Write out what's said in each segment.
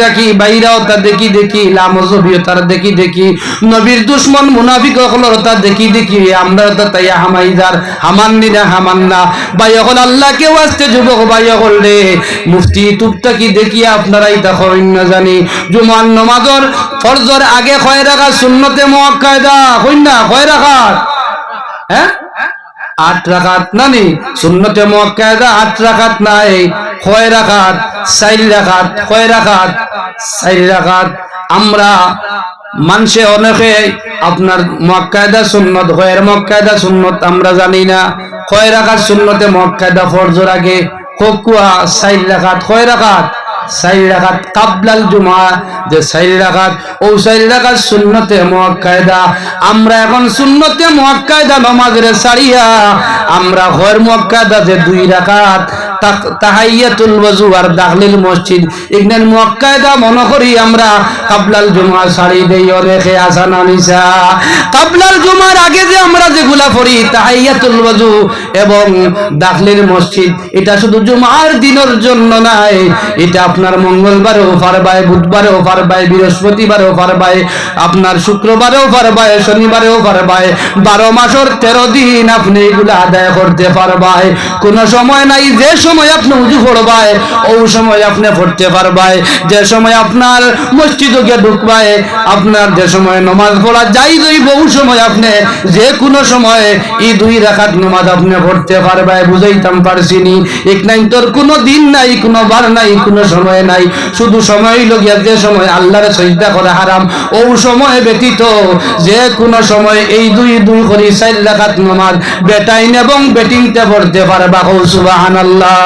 দেখি বাইরাও তা দেখি দেখি লামজবিও তার দেখি দেখি নবীর দুশমন মুনাফিক হলর তা দেখি দেখি আমরা তো তাই হামাইদার হামাননি না হামান্না ভাই হল আল্লাহকে ওয়াস্তে যুবক ভাই হল রে মুফতি তুবটা কি দেখি আপনারাই তা করেন না জানি জুমার নামাজের ফরজের আগে কয় রাকাত সুন্নতে মুআক্কাদা হইন না কয় রাকাত হ্যাঁ 8 রাকাত নানি সুন্নতে মুআক্কাদা 8 রাকাত নাই কয় রাকাত 4 রাকাত কয় রাকাত 4 রাকাত আমরা মানুষে অনেকে আপনার মুআক্কাদা সুন্নত গয়র মুআক্কাদা সুন্নত আমরা জানি না কয় রাকাত সুন্নতে মুআক্কাদা ফরজের আগে কোকুয়া 4 রাকাত কয় রাকাত 4 রাকাত কাবলাল জুমা যে 4 রাকাত ও 4 রাকাত সুন্নতে মুআক্কাদা আমরা এখন সুন্নতে মুআক্কাদা নামাজের ছাড়িয়া আমরা গয়র মুআক্কাদা যে 2 রাকাত তাহিয়াতুল ওযু আর দাখিল মসজিদ ইগনান মুআক্কাদা মনে করি আমরা কাবলাল জুমা ছাড়ি দেই অনেকে আসান আনিসা কাবলাল জুমার আগে যে আমরা যেগুলা পড়ি তাহিয়াতুল ওযু এবং দাখিল মসজিদ এটা শুধু জুমার দিনের জন্য নাই এটা আপনার মঙ্গলবারেও পারবাই বুধবারেও পারবাই বৃহস্পতিবারেও পারবাই আপনার শুক্রবারেও পারবাই শনিবারেও পারবাই 12 মাসের 13 দিন আপনি এগুলা আদায় করতে পারবাই কোনো সময় নাই যে সময় আপনি উযু করবাই ওই সময় আপনি পড়তে পারবাই যে সময় আপনার মসজিদে গিয়ে ঢুকবাই আপনার যে সময় নামাজ পড়া যাই যাইব ওই সময় আপনি যে কোনো সময় এই 2 রাকাত নামাজ আপনি পড়তে পারবাই বুঝাইতাম পারছিনি এক নাই তোর কোনো দিন নাই কোনো বার নাই কোনো সময় নাই শুধু সময় লগিয়া যে সময় আল্লাহর সিজদা করা হারাম ওই সময় ব্যতীত যে কোনো সময় এই 2 করে 4 রাকাত নামাজ বেটাইন এবং বেটিংতে পড়তে পারবা সুবহানাল্লাহ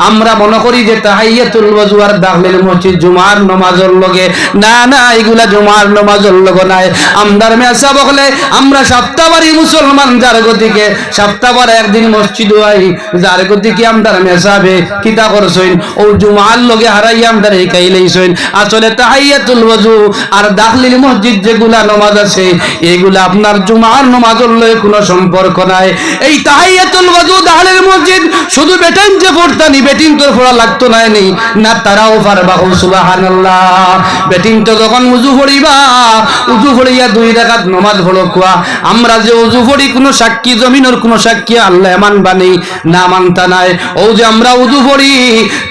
আমরা মনে করি যে তাহিয়াতুল ওযু আর দাখিল মসজিদ জুমার নামাজের লগে না না এগুলা জুমার নামাজের লগে নাই আমদার মেসা বলে আমরা সপ্তাহবারই মুসলমান যার গতিকে সপ্তাহবার একদিন মসজিদ আই যার গতিকে আমদার মেসাবে কিতা করছইন ও জুমার লগে হারাই আমদার এই কাইলেইছইন আসলে তাহিয়াতুল ওযু আর দাখিল মসজিদ যেগুলা নামাজ আছে এগুলা আপনার জুমার নামাজের লগে কোনো সম্পর্ক নাই এই তাহিয়াতুল ওযু দাখিল মসজিদ শুধু বেটিং যে পড়তানি বেটিং তোর পড়া লাগতো না নি না তারাও পারবা সুবহানাল্লাহ বেটিং তো যখন উযু পড়িবা উযু পড়িয়া 2 রাকাত নামাজ পড়ো কোয়া আমরা যে উযু পড়ি কোনো সাক্ষী জমিনের কোনো সাক্ষী আল্লাহ মানবানি না মানতা নাই ও যে আমরা উযু পড়ি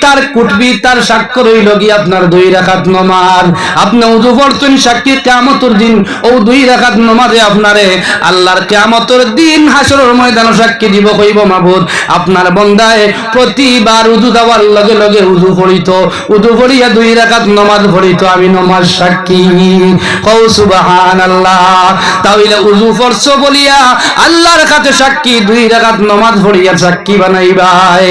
তার কুটবি তার সাক্ষ্য রইল কি আপনার 2 রাকাত নামাজ আপনি উযু পড়তেন সাক্ষী কিয়ামতের দিন ও 2 রাকাত নামাজে আপনারে আল্লাহর কিয়ামতের দিন হাসরের ময়দানে সাক্ষী দিব কইব মাবুদ আপনার বান্দায় প্রতিবার উযু দেওয়ার লগে লগে উযু পড়িতো উযু পড়িয়া 2 রাকাত নামাজ পড়িতো আমি নামাজ সাক্ষী কও সুবহানাল্লাহ তাহলে উযু পড়ছো বলিয়া আল্লাহর কাছে সাক্ষী 2 রাকাত নামাজ পড়িয়া সাক্ষী বানাইবাই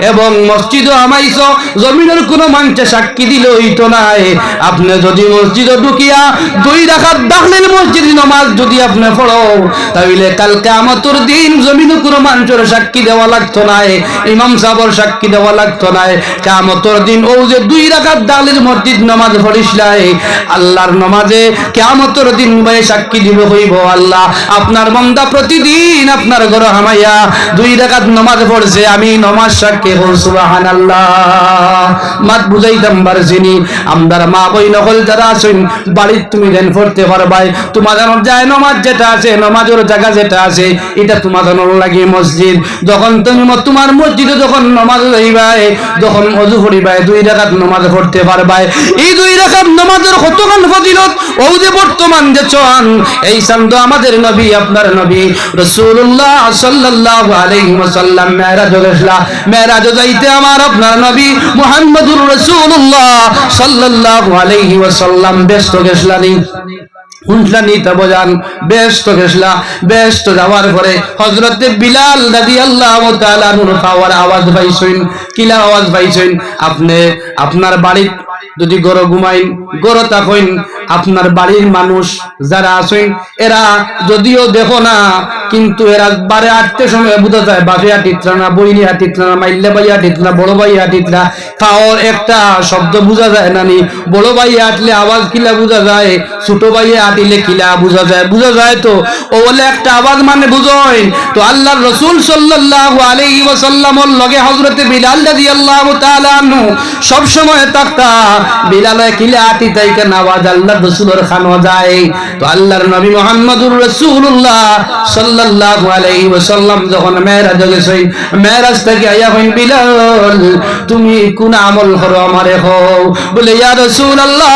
এবং মসজিদে আমাইছো জমিনের কোনো মানুষে সাক্ষী দিলে হইতো নাই আপনি যদি মসজিদে ঢুকিয়া 2 রাকাত দাখিল মসজিদ নামাজ যদি আপনি পড়ো তাহলে কাল কিয়ামতের দিন জমিনে কোনো মানুষের সাক্ষী দেওয়া লাগতো না ইমাম সাহেবের সাক্ষী দেওয়া লাগতো না কিয়ামতের দিন ও যে 2 রাকাত দাখিল মসজিদ নামাজ পড়িসলাই আল্লাহর নামাজে কিয়ামতের দিন ভাই সাক্ষী দিব হইব আল্লাহ আপনার বান্দা প্রতিদিন আপনার ঘরে হামাইয়া 2 রাকাত নামাজ পড়ছে আমি নামাজ সাক্ষী হই সুবহানাল্লাহ মাত বুঝাইতাম পারছিনি আমদার মা বই নকল যারা আছেন বাড়িতে তুমি দেন পড়তে পারবাই তোমাদের যায় নামাজ যেটা আছে নামাজের জায়গা যেটা আছে এটা তোমাদের লাগি মসজিদ যখন তুমি তোমার মসজিদে যখন নামাজ যাইবাই যখন ওযু করিবাই 2 রাকাত নামাজ পড়তে পারবাই এই 2 রাকাত নামাজের কতখান ফজিলত ও যে বর্তমান যে চন এই সান্দ আমাদের নবী আপনার নবী রাসূলুল্লাহ সাল্লাল্লাহু আলাইহি ওয়াসাল্লাম মেরাজ গেছলা মেরাজ যাইতে আমার আপনার নবী মুহাম্মদুর রাসূলুল্লাহ সাল্লাল্লাহু আলাইহি ওয়াসাল্লাম ব্যস্ত গেছলানি হুনলানি তাবজান ব্যস্ত গেছলা ব্যস্ত যাওয়ার পরে হযরতে বিলাল রাদিয়াল্লাহু তাআলা নূর পাওয়ার আওয়াজ পাইছেন কিলা আওয়াজ পাইছেন আপনি আপনার বাড়ি যদি গরো ঘুমাইন গরো তাকইন আপনার বাড়ির মানুষ যারা আছেন এরা যদিও দেখো না, কিন্তু এরা বারে আটতে সময় বোঝা যায় বাপে হাঁটিতরা না, বইনি হাঁটিতরা না, মাইল্লে ভাই হাঁটিতরা, বড় ভাই হাঁটিতরা, তাও একটা শব্দ বোঝা যায় না নি। বড় ভাই হাঁটলে আওয়াজ কিলা বোঝা যায়, ছোট ভাই হাঁটিলে কিলা বোঝা যায়, বোঝা যায় তো। ও বলে একটা আওয়াজ মানে বুঝোই তো। আল্লাহর রাসূল সাল্লাল্লাহু আলাইহি ওয়াসাল্লামের লগে হযরতে বিলাল রাদিয়াল্লাহু তাআলা আনহু সব সময় তাকতা। বিলাল কিলা হাঁটি তাই কেন আওয়াজ আল্লাহর রাসূলের কানে যায়। তো আল্লাহর নবী মুহাম্মদুর রাসূলুল্লাহ সাল্লাল্লাহু আলাইহি ওয়াসাল্লাম যখন মেরাজ গেছেন, মেরাজ থেকে আইয়া কইন বিলাল তুমি কোন আমল করো আমারে কও। বলে ইয়া রাসূলুল্লাহ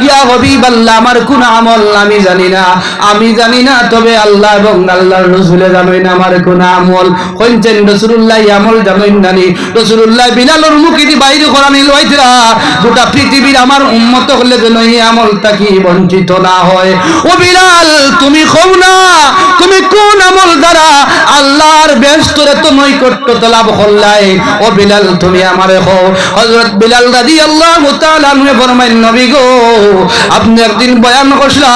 ইয়া হাবিবাল্লাহ আমার কোন আমল আমি জানি না, আমি জানি না, তবে আল্লাহ এবং আল্লাহর রাসূল জানেন আমার কোন আমল। কইছেন রাসূলুল্লাহ আমল জানেন নানি। রাসূলুল্লাহ বিলালের মুখে দি বাইরে করানি লইতরা গোটা পৃথিবীর আমার উম্মত হলে যেন এই আমলটা কি বঞ্চিত না হয়। ও বিলাল তুমি কও না তুমি কোন আমল দ্বারা আল্লাহর বেহেশতের তো নৈকট্য লাভ করলাই। ও বিলাল তুমি আমারে কও। হযরত বিলাল রাদিয়াল্লাহু তাআলা আনহু ফরমাইন নবী গো আপনি একদিন বয়ান করছিলা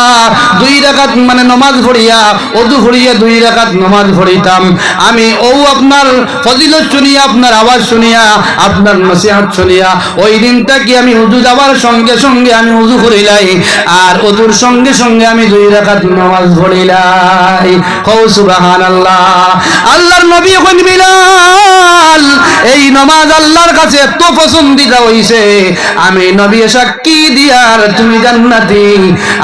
2 রাকাত মানে নামাজ পড়িয়া ওযু পড়িয়া 2 রাকাত নামাজ পড়িতাম আমি। ও আপনার ফজিলত শুনিয়া, আপনার আওয়াজ শুনিয়া, আপনার নসিহত শুনিয়া ওই দিনটা কি আমি ওযু যাওয়ার সঙ্গে সঙ্গে আমি ওযু করিলাই, আর ওযুর সঙ্গে সঙ্গে আমি 2 রাকাত নামাজ পড়িলাই। কও সুবহানাল্লাহ। আল্লাহর নবী কইন বিলাল এই নামাজ আল্লাহর কাছে এত পছন্দিতা হইছে, আমি নবী সাক্ষী দিয়ার তুমি জান্নাতি,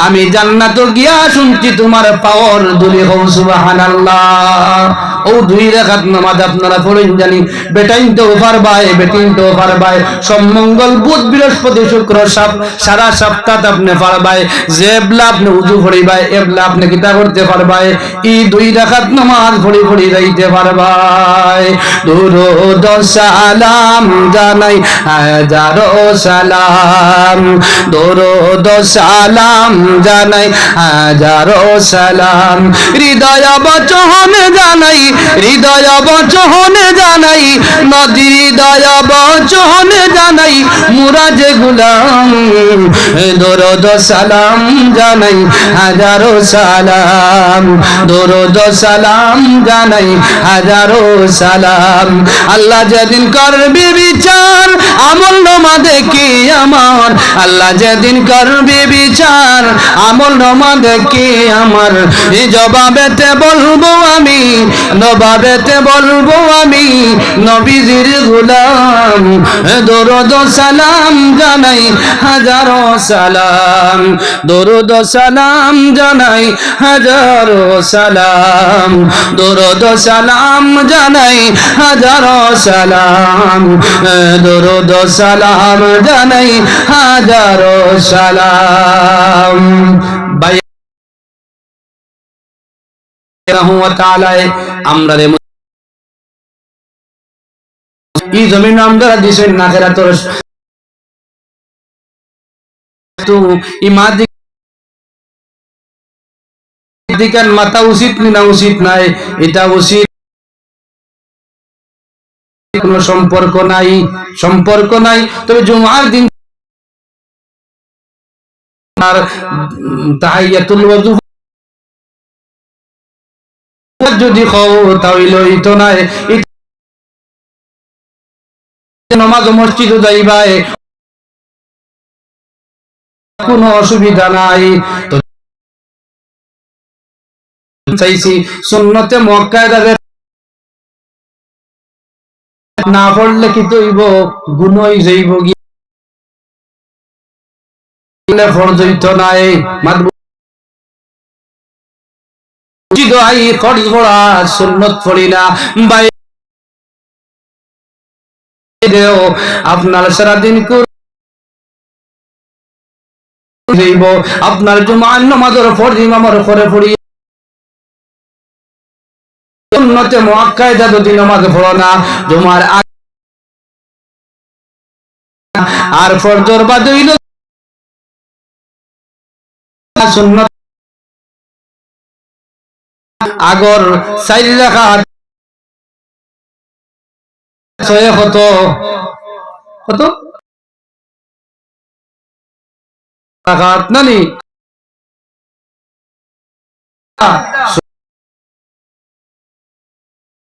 আমি জান্নাত গিয়া শুনছি তোমার পাওয়ার দুলি। কও সুবহানাল্লাহ। ও 2 রাকাত নামাজ আপনারা পড়েন জানি, বেটাইন তো পারবাই, বেটিন তো পারবাই, সব মঙ্গল বুধ বৃহস্পতি শুক্র সারা সপ্তাহ আপনি পারবাই। যেবলা আপনি উযু পড়িবাই এবলা আপনি কিতা করতে পারবাই, ই 2 রাকাত নামাজ পড়ি পড়ি যাইতে পারবাই। দুরূদ সালাম জানাই হাজারো সালাম, দুরূদ সালাম জানাই হাজারো সালাম, হৃদয় বচন জানাই, হৃদয় বচন জানাই, নদী হৃদয় বচন জানাই মুরা যে গোলাম। দুরূদ সালাম জানাই হাজারো সালাম, দুরূদ সালাম জানাই হাজারো সালাম। আল্লাহ যেদিন করবে বিচার আমল নামা দেখি আমার, আল্লাহ যেদিন করবে বিচার আমল নামা দেখি আমার, এই জবাবেতে বলবো আমি, নবাবেতে বলবো আমি নবীজির গোলাম। দরুদ সালাম জানাই হাজারো সালাম, দরুদ সালাম জানাই হাজারো সালাম, দরুদ সালাম জানাই হাজারো সালাম, দরুদ সালাম জানাই হাজারো সালাম। আমরা এই জমিন আমরা দিছেন না খেরা তোর তো ইমাদি দিকান মাথা উচিত না উচিত নাই, এটা উচিত কোনো সম্পর্ক নাই, সম্পর্ক নাই। তবে জুমার দিন আর তাহিয়াতুল ওযু যদি খাও তাহলে হইতো না, নামাজ মসজিদে যাইবাই কোনো অসুবিধা নাই। তো চাইছি সুন্নতে মুআক্কাদাতে না পড়লে কি হইব, গুনাহ হই যাইব, গিলে ফরজ হইতো নাই। মসজিদ আই ফরজ পড়া সুন্নত পড়ি না ভাই, আপনার সারাদিন যাইব, আপনার জুমার নামাজের ফরজ ইমামের করে পড়ি, সুন্নতে মুআক্কাদা যদি নামাজ পড়ো না জুমার আর ফরজর বাদ হইল সুন্নত আগর 4 রাকাত 6 কত কত রাকাত নানি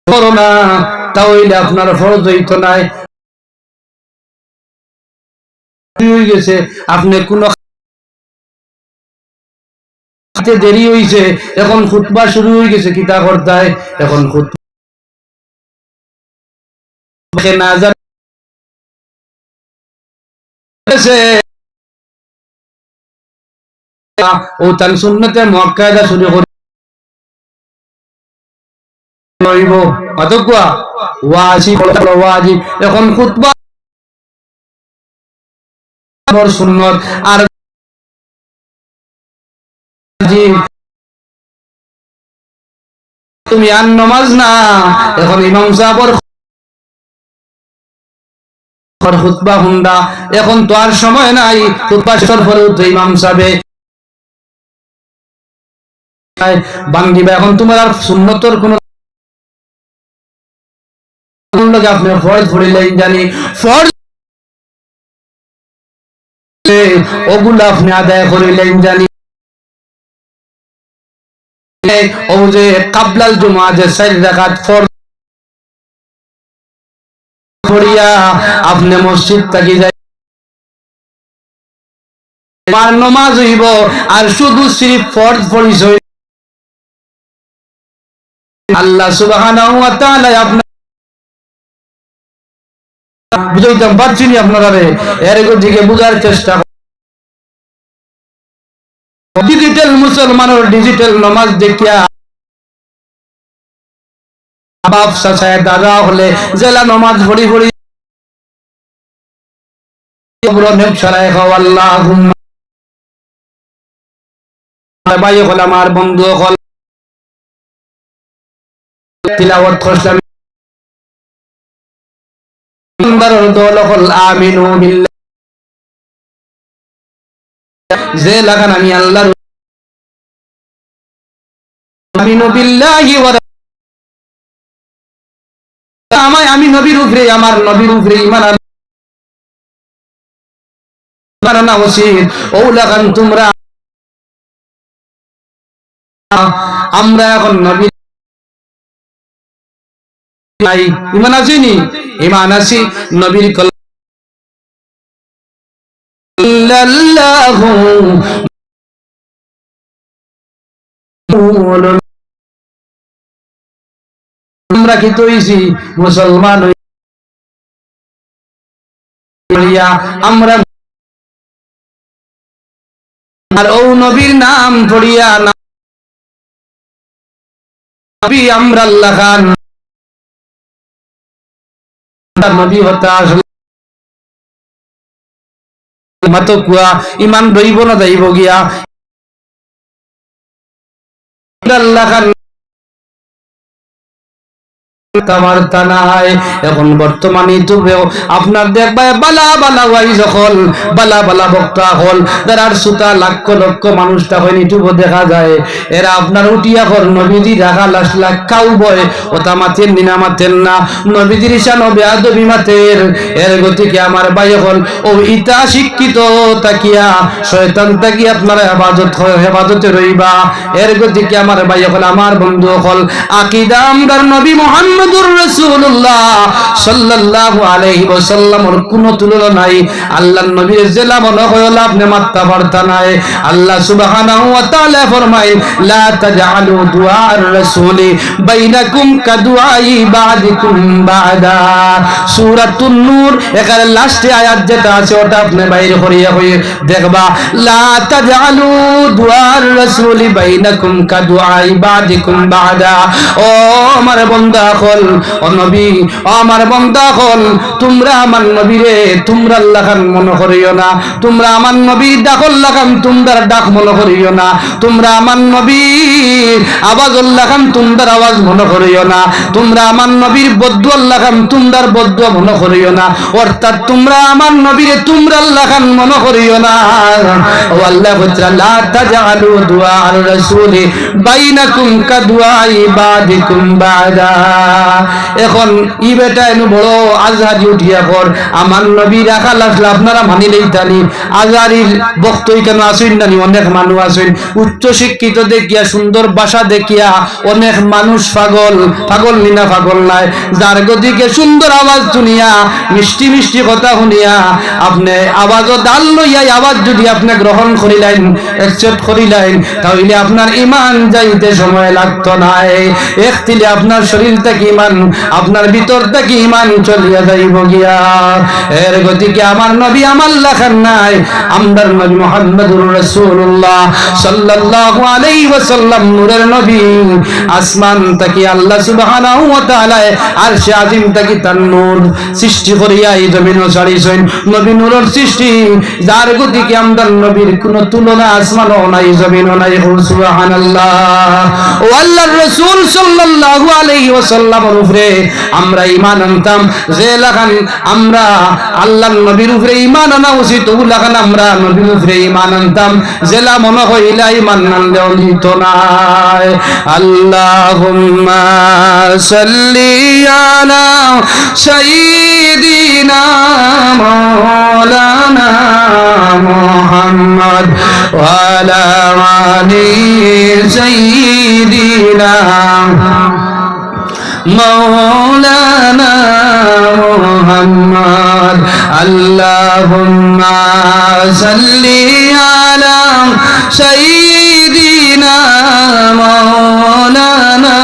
করোনা তাহলে আপনার ফরজ হইতো নাই হয়ে গেছে আপনি কোন দেরি হইছে এখন খুতবা শুরু হয়ে গেছে কিতা করতে হয় এখন খুতবা না জানছে ও তার সুন্নতে মুআক্কাদা শুরু করে লইব অতঃপর ওয়াজিব ওয়াজিব এখন খুতবা সুন্নত আর তুমি আর নামাজ না এখন ইমাম সাহেবের খুতবা হুন্ডা এখন তো আর সময় নাই খুতবা শেষের পরে তো ইমাম সাহেব বাঙ্গিবা এখন তোমার আর সুন্নতর কোন লোকে আপনি ফরজ পড়িলেন জানি ফরজ ওগুলো আপনি আদায় করিলেন জানি ও যে কাবলাল জুমা যে 4 রাকাত ফরজ পড়িয়া আপনি মসজিদ থেকে যাই আর নামাজ হইব আর শুধু সির্ফ ফরজ পরিচয় আল্লাহ সুবহানাহু ওয়া তাআলা আপনি বুঝাইতাম পারছি না আপনারা এর দিকে বুঝার চেষ্টা ডিজিটাল মুসলমানের ডিজিটাল নামাজ দেখিয়া বাপ চাচায় দাদা হলে জেলা নামাজ পড়ি পড়ি ভাই হল আমার বন্ধু হল তিলাওয়াত করলাম দল হল আমিনু বিল্লাহ যে লাগান আমি আল্লাহর আমিনু বিল্লাহি ওয়া আমি নবীর উপরে আমার নবীর উপরে ঈমান আনা উচিত ও লাগান তোমরা আমরা এখন নবী নাই ঈমান আসেনি ঈমান আসি নবীর সাল্লাল্লাহু আমরা কি তৈছি মুসলমান হইয়া আমরা আর ও নবীর নাম পড়িয়া নবী আমরা আল্লাহ খান নবী হতা আসলে মত কুয়া ঈমান রইব না যাইব গিয়া আল্লাহ খান এখন বর্তমানে ইউটিউবেও আপনার দেখবে বালা বালা ওয়াই যখন বালা বালা বক্তা হল যারা সুতা লক্ষ লক্ষ মানুষটা হয় ইউটিউবে দেখা যায় এরা আপনার উঠিয়া কর নবীজি রাখা লাশ লাখ কাউ বয় ওটা মাতেন নিনা মাতেন না নবীজির ঈশান বেয়াদবি মাতের এর গতিকে আমার ভাই হল ও ইতা শিক্ষিত তাকিয়া শয়তান তাকিয়া আপনারা হেফাজতে রইবা এর গতিকে আমার ভাই হল আমার বন্ধু হল আকীদা আমদার নবী মুহাম্মদ রাসূলুল্লাহ সাল্লাল্লাহু আলাইহি ওয়াসাল্লামের কোনো তুলনা নাই আল্লাহর নবীর জেলা মনে হলো আপনি মাত্তা পারতা নাই আল্লাহ সুবহানাহু ওয়া তাআলা ফরমায় লা তাজআলু দুআর রাসূলি বাইনাকুম কাদুআই বা'দিকুম বা'দা সূরাতুন নূর এখানে লাস্টে আয়াত যেটা আছে ওটা আপনি বাইরে করিয়া হয়ে দেখবা লা তাজআলু দুআর রাসূলি বাইনাকুম কাদুআই বা'দিকুম বা'দা ও আমার বান্দা ও নবী আমার বান্দা হল তোমরা আমার নবীরে তোমরা আল্লাহ খান মনে করিও না তোমরা আমার নবী ডাকল লাগাম তোমরা ডাক মনে করিও না তোমরা আমার নবী আওয়াজ আল্লাহ খান তোমরা আওয়াজ মনে করিও না তোমরা আমার নবীর বদদুয়া আল্লাহ খান তোমরা বদদুয়া মনে করিও না অর্থাৎ তোমরা আমার নবীরে তোমরা আল্লাহ খান মনে করিও না ও আল্লাহ লা তাজআলু দুআ আর রাসূলি বাইনাকুম কাদুআ ইবাদিকুম বাদা এখন ই বেটা এনে বড় আজহারি উঠিয়া পর আমার নবী রাখা লাগলে আপনারা মানিলেই তালি আজহারির বক্তই কেন আসেন না অনেক মানুষ আসেন উচ্চ শিক্ষিত দেখিয়া সুন্দর ভাষা দেখিয়া অনেক মানুষ পাগল পাগল নিনা পাগল নাই যার গতিকে সুন্দর আওয়াজ শুনিয়া মিষ্টি মিষ্টি কথা শুনিয়া আপনি আওয়াজও দাল লইয়া আওয়াজ যদি আপনি গ্রহণ করিলেন একসেপ্ট করিলেন তাহলে আপনার ইমান যাইতে সময় লাগতো না একতিলে আপনার শরীর থেকে ইমান আপনার ভিতর থেকে ইমান চলিয়া যাইব গিয়া এর গতিকে আমার নবী আমার লেখার নাই আমরার নবী মুহাম্মদুর রাসূলুল্লাহ সাল্লাল্লাহু আলাইহি ওয়াসাল্লাম নূরের নবী আসমান থেকে আল্লাহ সুবহানাহু ওয়া তাআলা আরশে আজিম থেকে তার নূর সৃষ্টি করিয়া এই জমিন ছাড়িছেন নবী নূরের সৃষ্টি যার গতিকে আমরার নবীর কোনো তুলনা আসমানও নাই জমিনও নাই সুবহানাল্লাহ ও আল্লাহর রাসূল সাল্লাল্লাহু আলাইহি ওয়াসাল্লামের উপরে আমরা ঈমান আনতাম যে লাগান আমরা আল্লাহর নবীর উপরে ঈমান আনা উচিত ওগুলাখান আমরা নবীর উপরে ঈমান আনতাম জেলা মনে হইলা ঈমান আনলে অনিত নাই আল্লাহুম্মা সাল্লি আলা সাইয়্যিদিনা মাওলানা মুহাম্মদ ওয়া আলা আলি সাইয়্যিদিনা مولانا محمد اللهم صل على سيدنا مولانا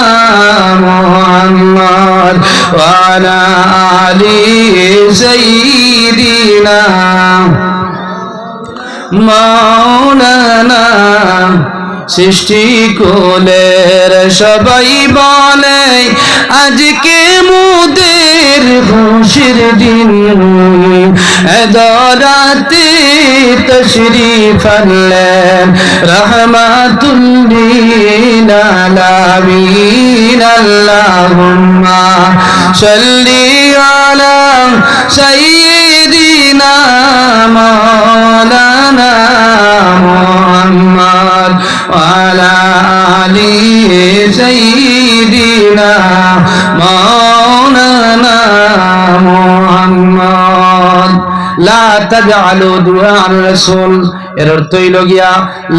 محمد وعلى آل سيدنا مولانا সৃষ্টি কোলের সবাই বলে আজকে মোদের খুশির দিন এদরাতে তশরিফ আনলেন রহমাতুল লিল আলামিন আল্লাহুম্মা সাল্লি আলা সাইয়্যিদিনা মাওলানা মুহাম্মদ وعلى آل سيدنا مولانا محمد لا تجعلوا دعاء الرسول এর অর্থ হইল গিয়া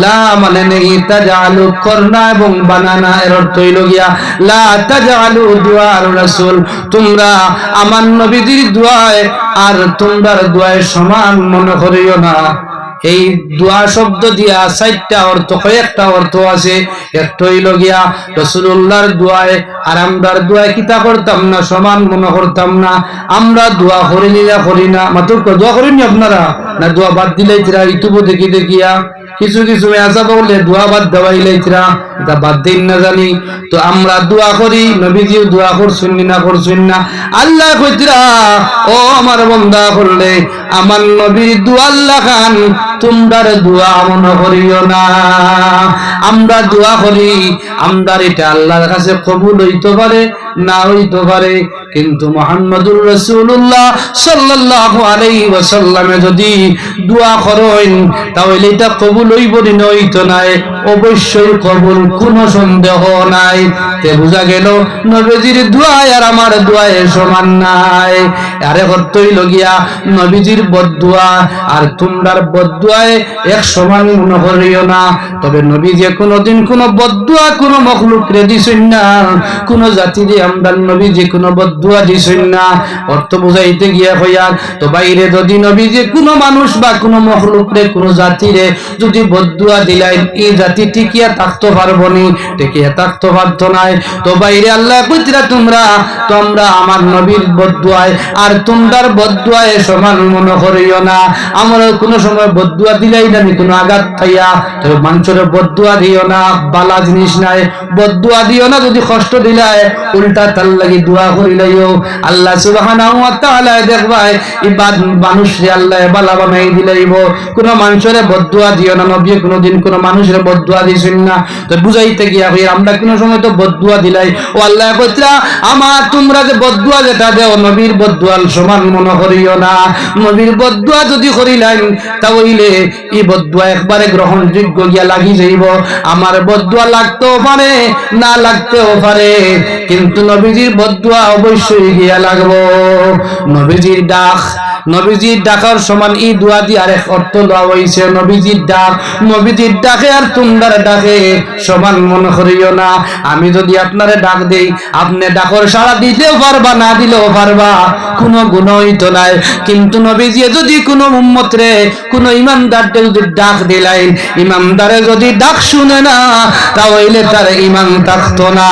লা মানে নেই তাজআলু করনা এবং বানানা এর অর্থ হইল গিয়া লা তাজআলু দুআ রাসূল তোমরা আমার নবীর দোয়ায় আর তোমার দোয়ায় সমান মনে করিও না এই দোয়া শব্দ দিয়া চারটা অর্থ কয়েকটা অর্থ আছে একটা হইল গিয়া রাসূলুল্লাহর দোয়ায় আর আমরার দোয়ায় কিতা করতাম না সমান মনে করতাম না আমরা দোয়া করি না মাত্র দোয়া করেননি আপনারা না দোয়া বাদ দিলেই তিরা ইউটিউব দেখি দেখিয়া কিছু কিছু আসা বললে দোয়া বাদ দেওয়াইলেই তিরা এটা বাদ দিন না জানি তো আমরা দোয়া করি নবীজিও দোয়া করছেন না করছেন না আল্লাহ কইতরা ও আমার বান্দা করলে আমার নবীর দোয়া আল্লাহ খান তোমরার দোয়া মনে করিও না আমরা দোয়া করি আমরার এটা আল্লাহর কাছে কবুল হইতে পারে না হইতে পারে কিন্তু মুহাম্মদুর রাসূলুল্লাহ সাল্লাল্লাহু আলাইহি ওয়াসাল্লামে যদি দোয়া করেন তাহলে এটা কবুল হইব না হইতো না অবশ্যই কবুল কোনো সন্দেহ নাই তে বুঝা গেল নবীজির দোয়া আর আমার দোয়ায় সমান নাই আরে অর্থ হইল গিয়া নবীজির বদদুয়া আর তোমরার বদদুয়ায় এক সমান মনে করিও না তবে নবী যে কোনোদিন কোনো বদদুয়া কোনো মখলুকরে দিছেন না কোনো জাতিরে আমরা নবী যে কোনো বদদুয়া দিছেন না অর্থ বুঝাইতে গিয়া হইয়া তো বাইরে যদি নবী যে কোনো মানুষ বা কোনো মখলুকরে কোনো জাতিরে যদি বদদুয়া দিলেন এই জাতি টিকিয়া থাকতে পারবো নি টিকিয়া থাকতে পারতো নাই তো বাইরে আল্লাহ কইতরা তোমরা আমার নবীর বদদুয়ায় আর তোমরার বদদুয়ায় সমান মনে করিও না আমরা কোনো সময় বদদুয়া দিলাই না কোনো আঘাত খাইয়া তবে মানুষের বদদুয়া দিও না বালা জিনিস নাই বদদুয়া দিও না যদি কষ্ট দিলাই উল্টা তার লাগি দোয়া করিলাইও আল্লাহ সুবহানাহু ওয়া তাআলা দেখবাই ইবাদ মানুষরে আল্লাহ বালা বানাই দিলাইব কোন মানুষের বদদুয়া দিও না নবী কোনদিন কোন মানুষের বদদুয়া বদদুয়া দিছেন না তো বুঝাইতে গিয়া কই আমরা কোন সময় তো বদদুয়া দিলাই ও আল্লাহ কইতরা আমার তোমরা যে বদদুয়া যেটা দেও নবীর বদদুয়ার সমান মনে করিও না নবীর বদদুয়া যদি করিলেন তাহলে এই বদদুয়া একবারে গ্রহণযোগ্য গিয়া লাগি যাইব আমার বদদুয়া লাগতেও পারে না লাগতেও পারে কিন্তু নবীজির বদদুয়া অবশ্যই গিয়া লাগবো নবীজির ডাক নবীজির ডাকার সমান এই দোয়া দিয়ে আরেক অর্থ দেওয়া হয়েছে নবীজির ডাকে আর তোমরা ডাকে সমান মনে করিও না আমি যদি আপনারে ডাক দেই আপনি ডাকর সাড়া দিতেও পারবা না দিলেও পারবা কোনো গুণই তো নাই কিন্তু নবীজি যদি কোনো উম্মতরে কোনো ইমানদারকে যদি ডাক দিলেন ইমানদারে যদি ডাক শুনে না তাহলে তার ইমান থাকতো না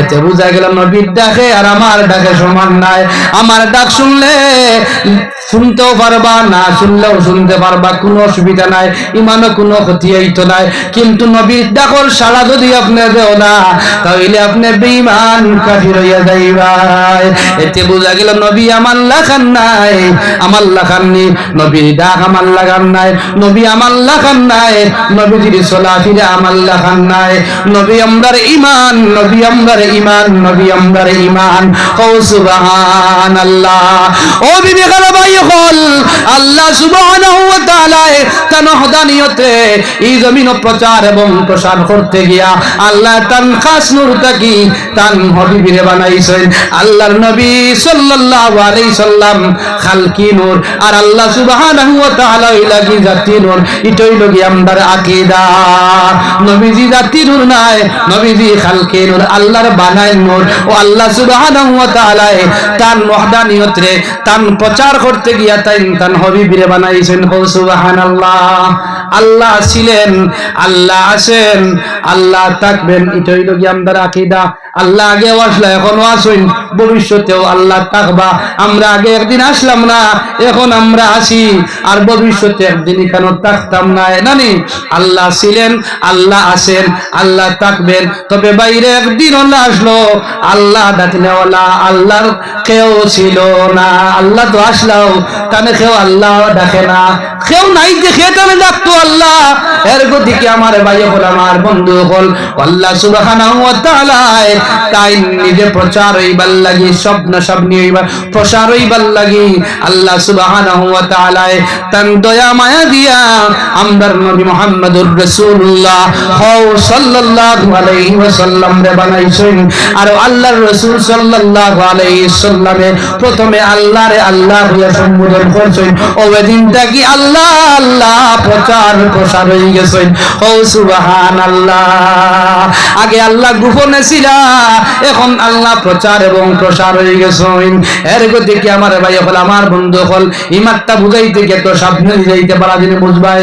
এতে বোঝা গেল নবীর ডাকে আর আমার ডাকে সমান নাই আমার ডাক শুনলে শুনতেও পারবা না শুনলেও শুনতে পারবা কোনো অসুবিধা নাই ইমানও কোনো ক্ষতি হইতো নাই কিন্তু নবীর ডাকর সাড়া যদি আপনি দেও না তাহলে আপনি বেঈমান কাফির হইয়া যাইবা এতে বোঝা গেল নবী আমার লাগান নাই আমার লাগান নি নবীর ডাক আমার লাগান নাই নবী আমার লাগান নাই নবীজির চলাফেরা আমার লাগান নাই নবী আমরার ঈমান নবী আমরার ঈমান নবী আমরার ঈমান ও সুবহানাল্লাহ ও বিবি ভাই হল আল্লাহ সুবহানাহু ওয়া তাআলা তার ওহদানিয়তে এই জমিন প্রচার এবং প্রসার করতে গিয়া আল্লাহ তার খাস নূর তাকি তার হাবিবে বানাইছেন আল্লাহর নবী সাল্লাল্লাহু আলাইহি সাল্লাম খালকি নূর আর আল্লাহ সুবহানাহু ওয়া তাআলা লাগি জাতি নূর এটাই লগি আমদার আকীদা নবীজি জাতি নূর নাই নবীজি খালকি নূর আল্লাহর বানাই নূর ও আল্লাহ সুবহানাহু ওয়া তাআলা তার ওহদানিয়তে তার প্রচার করতে গিয়া তান হাবিবে বানাইছেন সুবহানাল্লাহ আল্লাহ ছিলেন আল্লাহ আছেন আল্লাহ থাকবেন এটাই হলো আমাদের আকীদা আল্লাহ আগে আসলা এখনো আসেন ভবিষ্যতেও আল্লাহ থাকবা আমরা আগে একদিন আসলাম না এখন আমরা আসি আর ভবিষ্যতে একদিন এখানে থাকতাম না নানি আল্লাহ ছিলেন আল্লাহ আছেন আল্লাহ থাকবেন তবে বাইরে একদিন আল্লাহ আসলো আল্লাহ ডাকনেওয়ালা আল্লাহর কেউ ছিল না আল্লাহ তো আসলাও কানে কেউ আল্লাহ ডাকে না কেউ নাই দেখে তাহলে ডাকতো আল্লাহ এর গতিকে আমার ভাই হল আমার বন্ধু হল আল্লাহ সুবহানাহু ওয়া তাআলা তাই নিজে প্রচার হইবার লাগি সব নিয়ে প্রসার হইবার লাগি আল্লাহ সুবহানাহু ওয়া তাআলা তান দয়া মায়া দিয়া আমদার নবী মুহাম্মদুর রাসূলুল্লাহ সাল্লাল্লাহু আলাইহি ওয়াসাল্লাম রে বানাইছেন আর আল্লাহর রাসূল সাল্লাল্লাহু আলাইহি সাল্লামে প্রথমে আল্লাহরে আল্লাহ হইয়া সম্বোধন করছেন ও এদিন থেকে আল্লাহ আল্লাহ প্রসার হয়ে গেছেন ও সুবহানাল্লাহ আগে আল্লাহ গোপনে ছিল এখন আল্লাহ প্রচার এবং প্রসার হয়ে গেছেন এর গতিকে আমার ভাই হল আমার বন্ধু হল ইমানটা বুঝাইতে গিয়ে তো সামনে যাইতে পারা দিনে বুঝবাই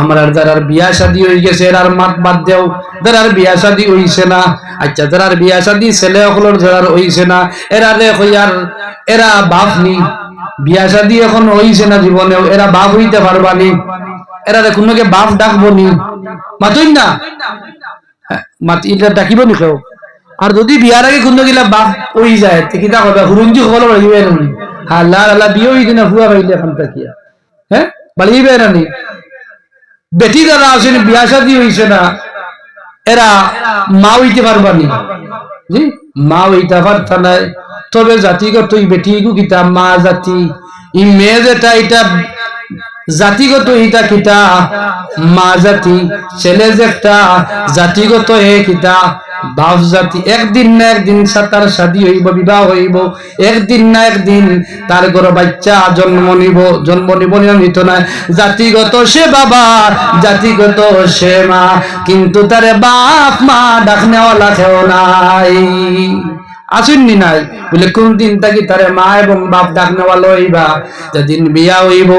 আমরা যারা বিয়া শাদী হয়ে গেছে এরার মাত বাদ দেও যারা বিয়া শাদী হইছে না আচ্ছা যারা বিয়া শাদী ছেলে হলর যারা হইছে না এরা রে কইয়ার এরা বাপ নি বিয়া শাদী এখন হইছে না জীবনেও এরা বাপ হইতে পারবানি এরা কোনকে বাপ ডাকবো নি মাতুই না মাতি এটা ডাকিব নি কেউ আর যদি বিয়ার আগে কোন গিলা বাপ ওই যায় কিতা করবে হুরুঞ্জি খবর লাগিবে না আল্লাহ আল্লাহ বিয়ে হইছে না ফুয়া পাইলে এখন তাকিয়া হ্যাঁ বাড়িবে না নি বেটি যারা আসেন বিয়া শাদী হইছে না এরা মা হইতে পারবানি জি মা হইতে পারতা না তবে জাতিগত বেটি কিতা মা জাতি ই মেয়ে যেটা এটা জাতিগত ইটা কিতা মা জাতি ছেলে যেটা জাতিগত হে কিতা বাপ জাতি একদিন না একদিন তার শাদী হইব বিবাহ হইব একদিন না একদিন তার ঘরে বাচ্চা জন্ম নিব নিত না জাতিগত সে বাবা জাতিগত সে মা কিন্তু তারে বাপ মা ডাকনেওয়ালা কেউ নাই আসেননি নাই বলে কোন দিন থাকি তারে মা এবং বাপ ডাকনেওয়ালা হইবা যেদিন বিয়া হইব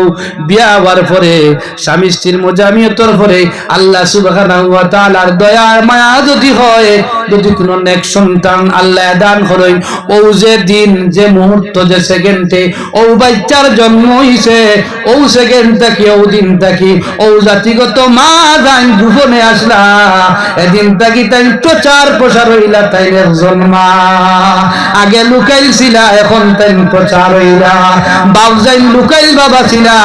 বিয়া হওয়ার পরে স্বামী স্ত্রীর মোজামিয়তর পরে আল্লাহ সুবহানাহু ওয়া তাআলার দয়া মায়া যদি হয় যদি কোনো নেক সন্তান আল্লাহ দান করেন ও যে দিন যে মুহূর্ত যে সেকেন্ডে ও বাচ্চার জন্ম হইছে ও সেকেন্ড থাকি ও দিন থাকি ও জাতিগত মা জান গোপনে আসলা এদিন থাকি তাই প্রচার প্রসার হইলা তাই একজন মা আগে লুকাইল ছিলা এখন তাই প্রচার হইলা বাপ যাই লুকাইল বাবা ছিলা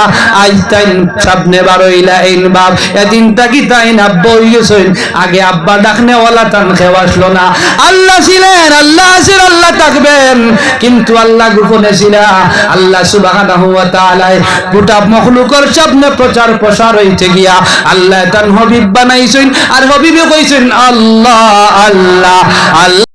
আজ তাই সামনে বার হইলা এইন বাপ এদিন তাকি তাই আব্বা হই গেছেন আগে আব্বা ডাকনে ওয়ালা তান খেও আসলো না আল্লাহ ছিলেন আল্লাহ আছেন আল্লাহ থাকবেন কিন্তু আল্লাহ গোপনে ছিলা আল্লাহ সুবহানাহু ওয়া তাআলা গোটা মখলুকের সামনে প্রচার প্রসার হইতে গিয়া আল্লাহ তান হাবিব বানাইছেন আর হাবিবে কইছেন আল্লাহ আল্লাহ আল্লাহ